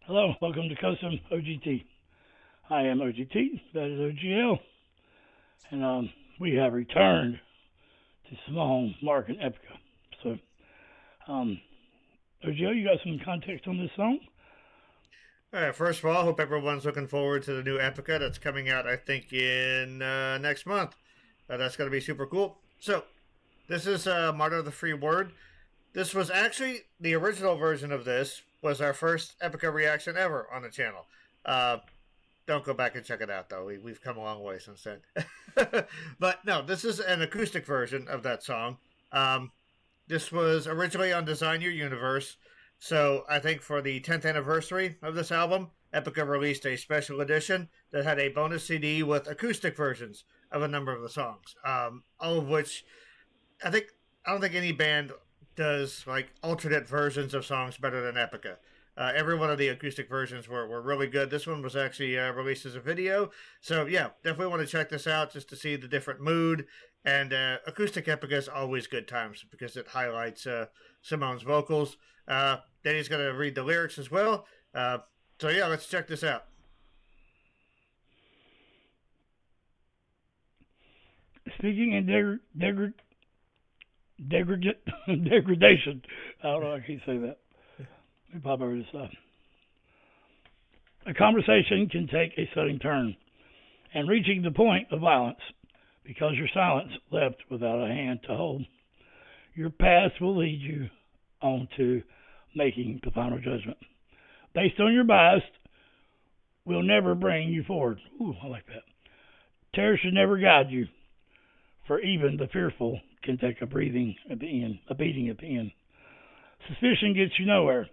Hello, welcome to Custom OGT. I am OGT, that is OGL, and we have returned to Simone, Mark, and Epica. So, OGL, you got some context on this song? All right, first of all, I hope everyone's looking forward to the new Epica that's coming out, I think, in next month. That's going to be super cool. So, this is Martyr the Free Word. This was actually the original version of this, was our first Epica reaction ever on the channel. Don't go back and check it out, though. We've come a long way since then. But no, this is an acoustic version of that song. This was originally on Design Your Universe. So I think for the 10th anniversary of this album, Epica released a special edition that had a bonus CD with acoustic versions of a number of the songs. All of which I don't think any band does like alternate versions of songs better than Epica. Every one of the acoustic versions were really good. This one was actually released as a video. So yeah, definitely want to check this out just to see the different mood. And acoustic Epica is always good times because it highlights Simone's vocals. Then he's going to read the lyrics as well. So yeah, let's check this out. Speaking in degradation, I don't know, I can't say that. Let me pop over this stuff. A conversation can take a sudden turn and reaching the point of violence because your silence left without a hand to hold. Your past will lead you on to making the final judgment. Based on your bias, will never bring you forward. Ooh, I like that. Terror should never guide you, for even the fearful can take a beating at the end. Suspicion gets you nowhere.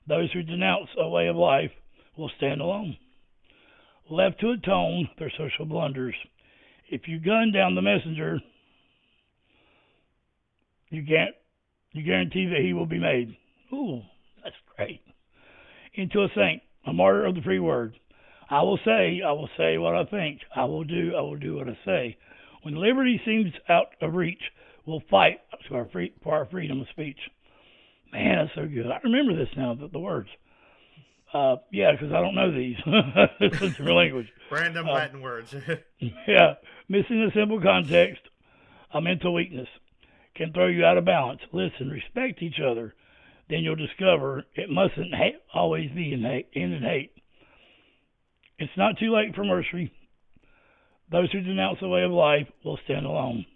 Those who denounce a way of life will stand alone, left to atone their social blunders. If you gun down the messenger, you guarantee that he will be made. Ooh, that's great. Into a saint, a martyr of the free word. I will say what I think. I will do what I say. When liberty seems out of reach, we'll fight for our freedom of speech. Man, that's so good. I remember this now, the words. Yeah, because I don't know these. It's a different language. Random Latin words. Yeah, missing the simple context, a mental weakness, can throw you out of balance. Listen, respect each other. Then you'll discover it mustn't always be end in hate. It's not too late for mercy. Those who denounce the way of life will stand alone.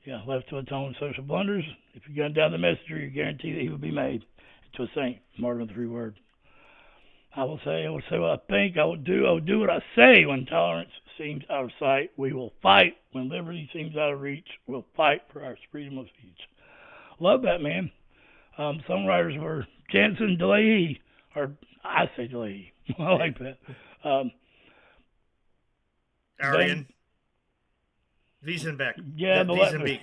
Yeah, left to atone social blunders. If you gun down the messenger, you guarantee that he will be made into a saint. Martyr of the free word. I will say what I think. I will do what I say. When tolerance seems out of sight, we will fight. When liberty seems out of reach, we'll fight for our freedom of speech. Love that, man. Songwriters were Jansen, DeLay, or I say DeLay. I like that. Arian. Wiesenbeck. Yeah, but Wiesenbeck.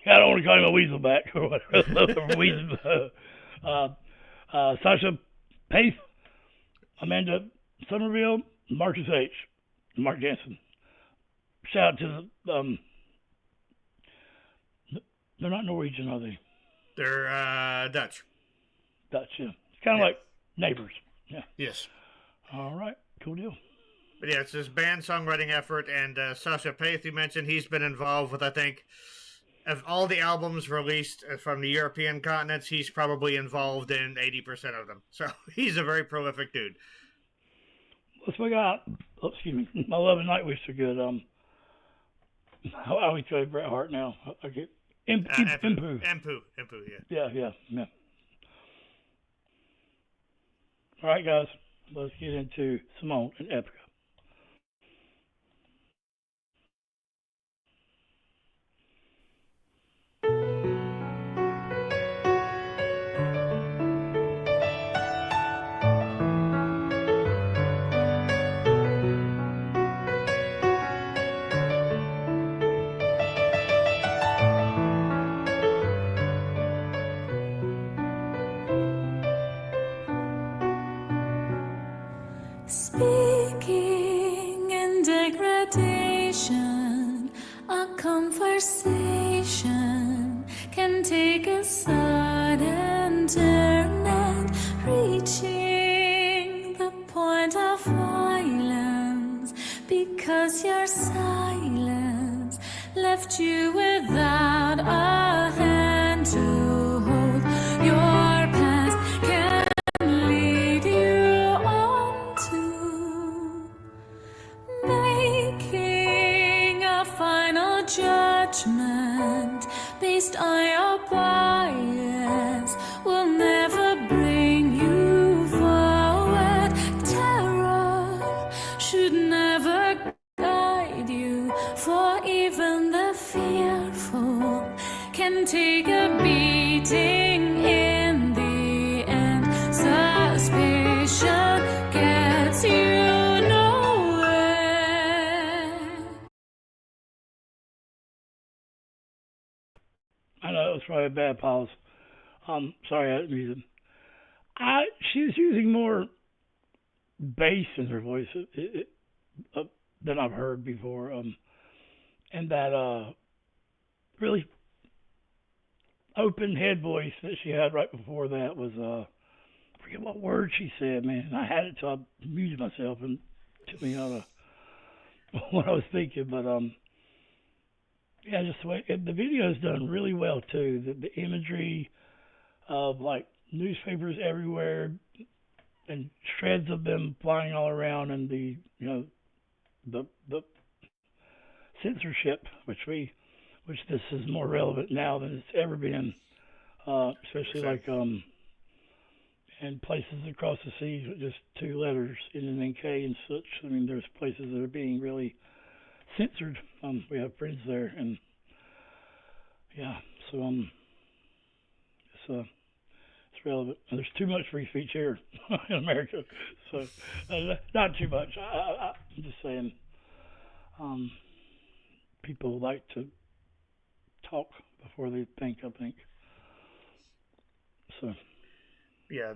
I don't want to call him a Weaselback or whatever. Sasha Pace, Amanda Somerville, Marcus H., Mark Jansen. Shout out to the, they're not Norwegian, are they? They're Dutch. Dutch, yeah. It's kind of like neighbors. Yeah. Yes. All right. Cool deal. But yeah, it's this band songwriting effort, and Sasha Paith, you mentioned, he's been involved with, I think, of all the albums released from the European continents, he's probably involved in 80% of them. So he's a very prolific dude. Let's look out. Oh, excuse me. My Love and Nightwish are good. I always tell you Bret Hart now. I get Empu, yeah. Yeah. All right, guys. Let's get into Simone and Epica. Speaking in degradation, a conversation can take a sudden turn and reaching the because your silence left you without a hand to hold. Your past can lead you on to making a final judgment based on your bias will never bring you forward. Terror should never guide you, for even the fearful can take a beating in the end. Suspicion gets you nowhere. I know it was probably a bad pause. Sorry, I didn't use it. She was using more bass in her voice than I've heard before. And that really open head voice that she had right before that was I forget what word she said, man. I had it till I muted myself and took me out of what I was thinking, but yeah, just the way the video's done really well too. The imagery of like newspapers everywhere and shreds of them flying all around, and the censorship, which this is more relevant now than it's ever been, especially like in places across the seas with just two letters, N and K and such. I mean, there's places that are being really censored. We have friends there, and yeah, so it's relevant. And there's too much free speech here in America, so not too much. I'm just saying, people like to talk before they think. I think so. Yeah,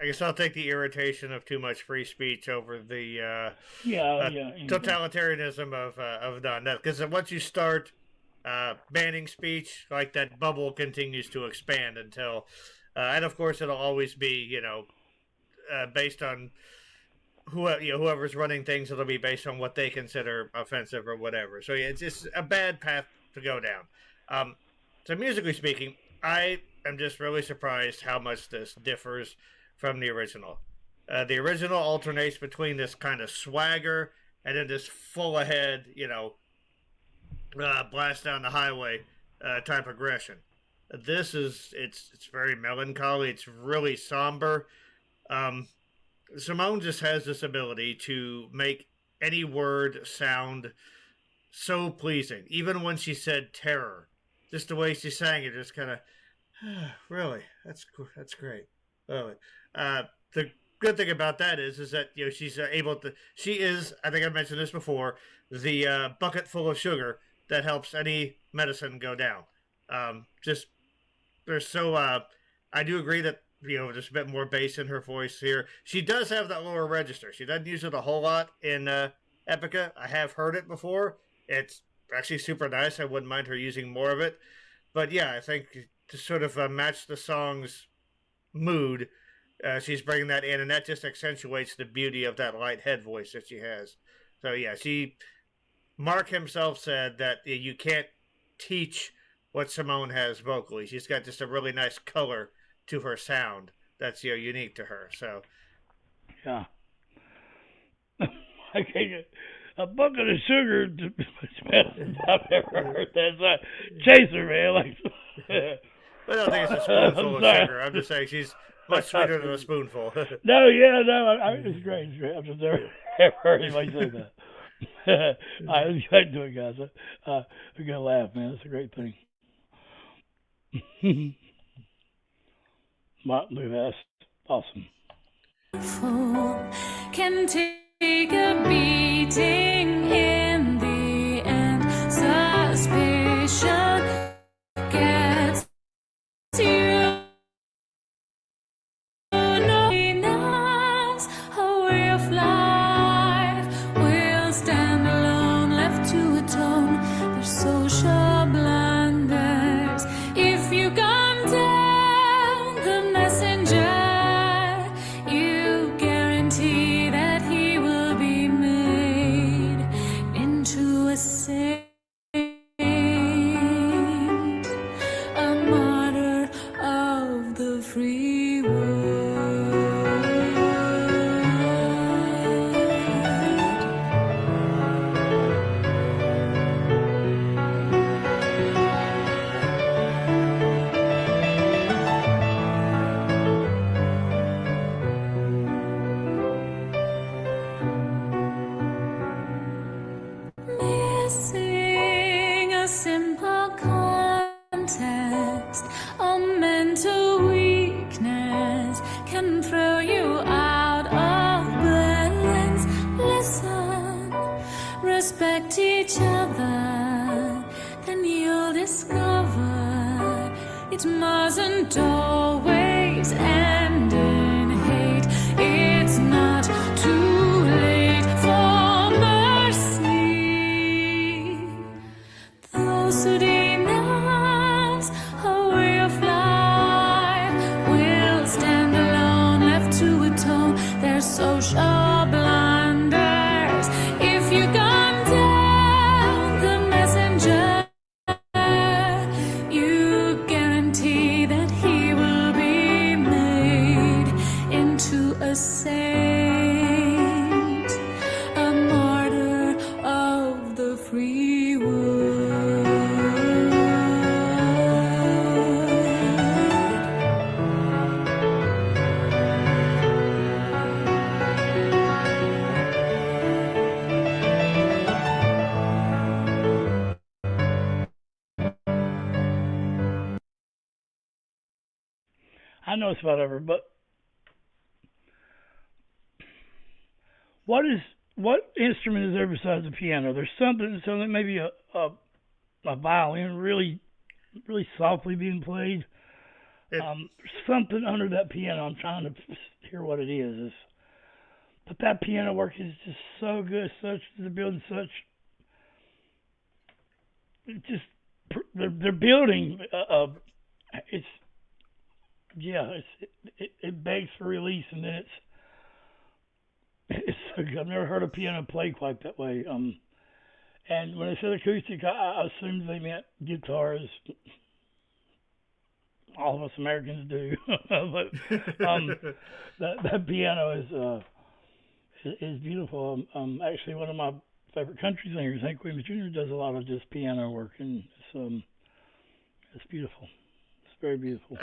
I guess I'll take the irritation of too much free speech over the totalitarianism of none. Because once you start banning speech, like that bubble continues to expand until, and of course it'll always be based on whoever's running things. It'll be based on what they consider offensive or whatever. So yeah, it's just a bad path to go down. So musically speaking, I am just really surprised how much this differs from the original. The original alternates between this kind of swagger and then this full ahead, blast down the highway type aggression. This is it's very melancholy. It's really somber. Simone just has this ability to make any word sound so pleasing. Even when she said terror, just the way she sang it, just kind of, really, that's great. Really. The good thing about that is that she's able to. She is, I think I mentioned this before, the bucket full of sugar that helps any medicine go down. Just there's so. I do agree that there's a bit more bass in her voice here. She does have that lower register. She doesn't use it a whole lot in Epica. I have heard it before. It's actually super nice. I wouldn't mind her using more of it. But yeah, I think to sort of match the song's mood, she's bringing that in, and that just accentuates the beauty of that light head voice that she has. So yeah, Mark himself said that you can't teach what Simone has vocally. She's got just a really nice color to her sound that's unique to her. So yeah. Okay, a bucket of sugar is the best I've ever heard. That's a chaser, man. Like, I don't think it's a spoonful of sugar. I'm just saying she's much sweeter than a spoonful. No, it's great. It's great. I've just never heard anybody say that. I enjoyed doing it, guys. We're gonna laugh, man. It's a great thing. Martin, that's awesome. Can take a beating in the end. Suspicion gets you. Nobody knows a way of life will stand alone, left to atone their social blunders. If you gun down the messenger, you guarantee each other, then you'll discover it mustn't always end in hate. It's not too late for mercy. Those who denounce a way of life will stand alone, left to atone their social blunders. If you gun down the messenger, you guarantee that he will be made into a saint, a martyr of the free world. I know it's whatever, but what instrument is there besides the piano? There's something maybe a violin really softly being played. There's something under that piano. I'm trying to hear what it is. But that piano work is just so good. They're building such. They're building. It begs for release, and then it's so good. I've never heard a piano play quite that way. And when I said acoustic, I assumed they meant guitars. All of us Americans do, but that piano is beautiful. Actually, one of my favorite country singers, Hank Williams Jr., does a lot of just piano work, and it's beautiful. It's very beautiful.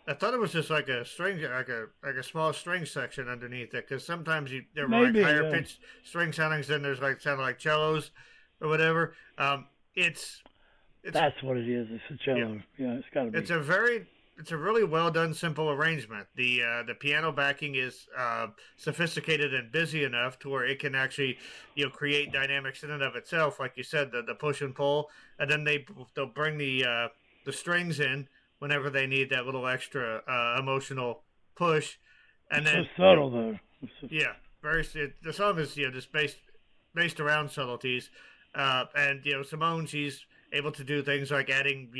I thought it was just like a string, like a small string section underneath it, because sometimes there were Maybe, like higher pitched string soundings, then there's like sounding like cellos or whatever. It's That's what it is. It's a cello. Yeah, it's got to be. It's a really well done, simple arrangement. The piano backing is sophisticated and busy enough to where it can actually create dynamics in and of itself, like you said, the push and pull, and then they'll bring the strings in whenever they need that little extra emotional push, and it's then so subtle though. The song is just based around subtleties, and Simone, she's able to do things like adding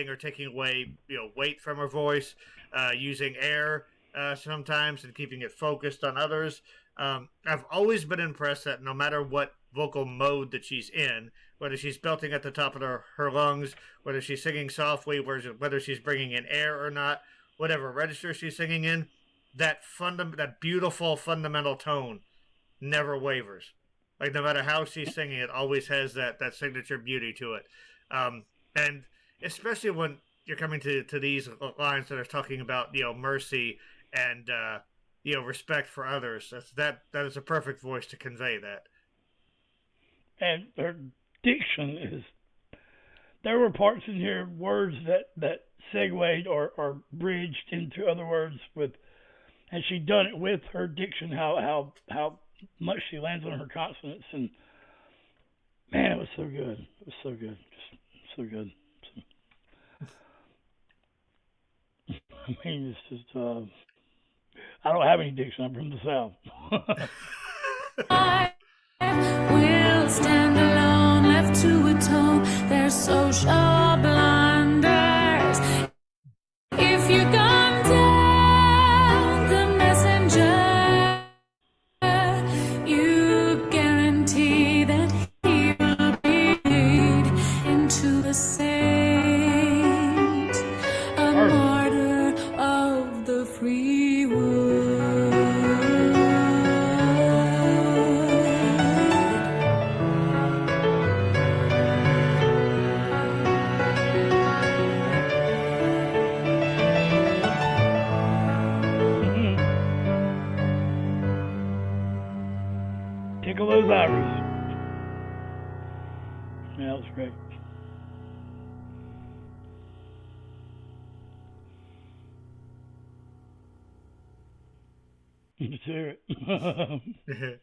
or taking away weight from her voice, using air sometimes and keeping it focused on others. I've always been impressed that no matter what vocal mode that she's in, whether she's belting at the top of her lungs, whether she's singing softly, whether she's bringing in air or not, whatever register she's singing in, that beautiful fundamental tone never wavers. Like no matter how she's singing, it always has that signature beauty to it. And especially when you're coming to these lines that are talking about mercy and respect for others. That is a perfect voice to convey that. And her diction is. There were parts in here, words that segued or bridged into other words and she'd done it with her diction. How much she lands on her consonants, and man, it was so good. It was so good, just so good. I mean, it's just I don't have any diction. I'm from the South. I will stand alone, left to atone their social blunders. If you gun down the messenger, you guarantee that he will be made into the saint, a martyr of the free world. Tickle those ivories. Yeah, that was great. Let's hear it.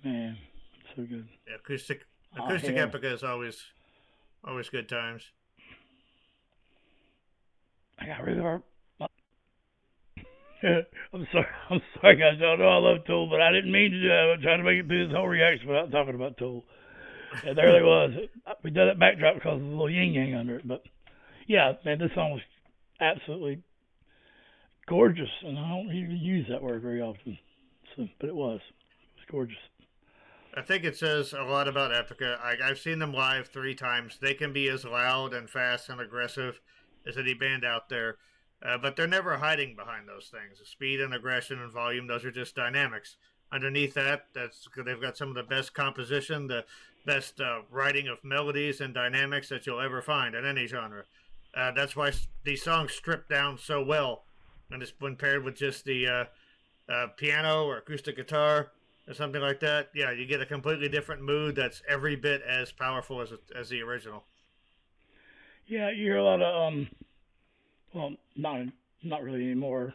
Man, so good. Yeah, acoustic Oh, yeah. Epica is always good times. I got really hard. I'm sorry, guys. I know I love Tool, but I didn't mean to do that. I'm trying to make it through this whole reaction without talking about Tool. And there it was. We did that backdrop because of the little yin yang under it. But yeah, man, this song was absolutely gorgeous, and I don't even use that word very often. So, but it was gorgeous. I think it says a lot about Epica. I've seen them live 3 times. They can be as loud and fast and aggressive as any band out there, but they're never hiding behind those things. The speed and aggression and volume, those are just dynamics. Underneath that, they've got some of the best composition, the best writing of melodies and dynamics that you'll ever find in any genre. That's why these songs strip down so well, and it's when paired with just the piano or acoustic guitar or something like that, yeah, you get a completely different mood that's every bit as powerful as the original. Yeah, you hear a lot of well, not really anymore.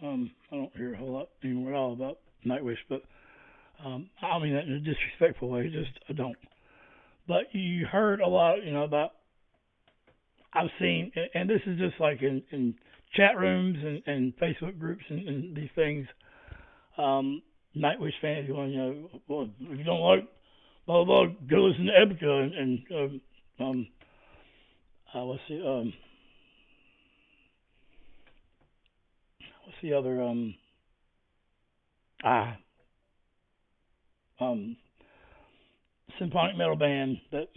I don't hear a whole lot anymore at all about Nightwish, but I don't mean that in a disrespectful way. Just I don't. But you heard a lot, about. I've seen, and this is just like in chat rooms and Facebook groups and these things. Nightwish fans going, well, if you don't like blah blah, blah, go listen to Epica and what's the other symphonic metal band that.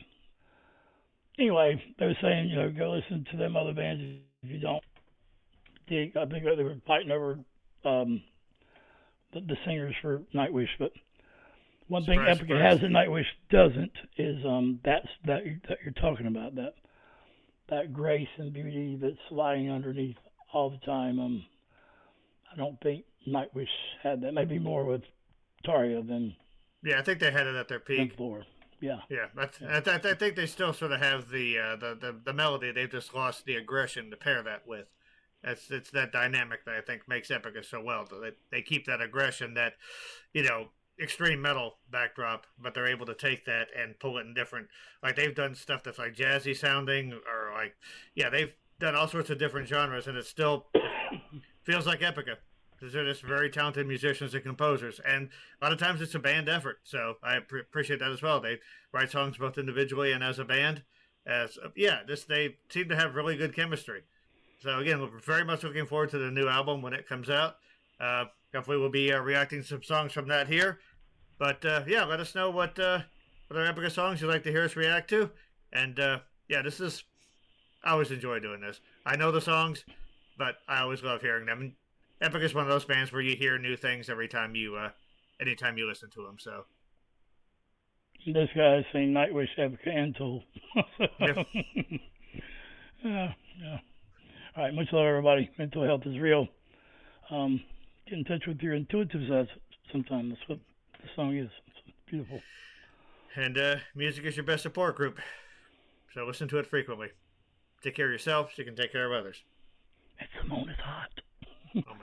Anyway, they were saying, go listen to them other bands if you don't dig. I think they were fighting over the singers for Nightwish, but one thing Epica has that Nightwish doesn't is that you're talking about, that grace and beauty that's lying underneath all the time. I don't think Nightwish had that. Maybe more with Taria than. Yeah, I think they had it at their peak. Floor. Yeah. Yeah, I think they still sort of have the melody. They've just lost the aggression to pair that with. It's that dynamic that I think makes Epica so well. They keep that aggression, that extreme metal backdrop, but they're able to take that and pull it in different. Like they've done stuff that's like jazzy sounding, or they've done all sorts of different genres, and it still feels like Epica. Because they're just very talented musicians and composers, and a lot of times it's a band effort. So I appreciate that as well. They write songs both individually and as a band. They seem to have really good chemistry. So again, we're very much looking forward to the new album when it comes out. Hopefully, we'll be reacting to some songs from that here. But let us know what other Epica songs you'd like to hear us react to. And I always enjoy doing this. I know the songs, but I always love hearing them. Epica is one of those bands where you hear new things anytime you listen to them. So this guy is saying Nightwish, Epica, and Tool. Yep. Yeah. All right, much love, everybody. Mental health is real. Get in touch with your intuitive side sometimes. That's what the song is. It's beautiful. And music is your best support group. So listen to it frequently. Take care of yourself so you can take care of others. And Simone is hot. Oh my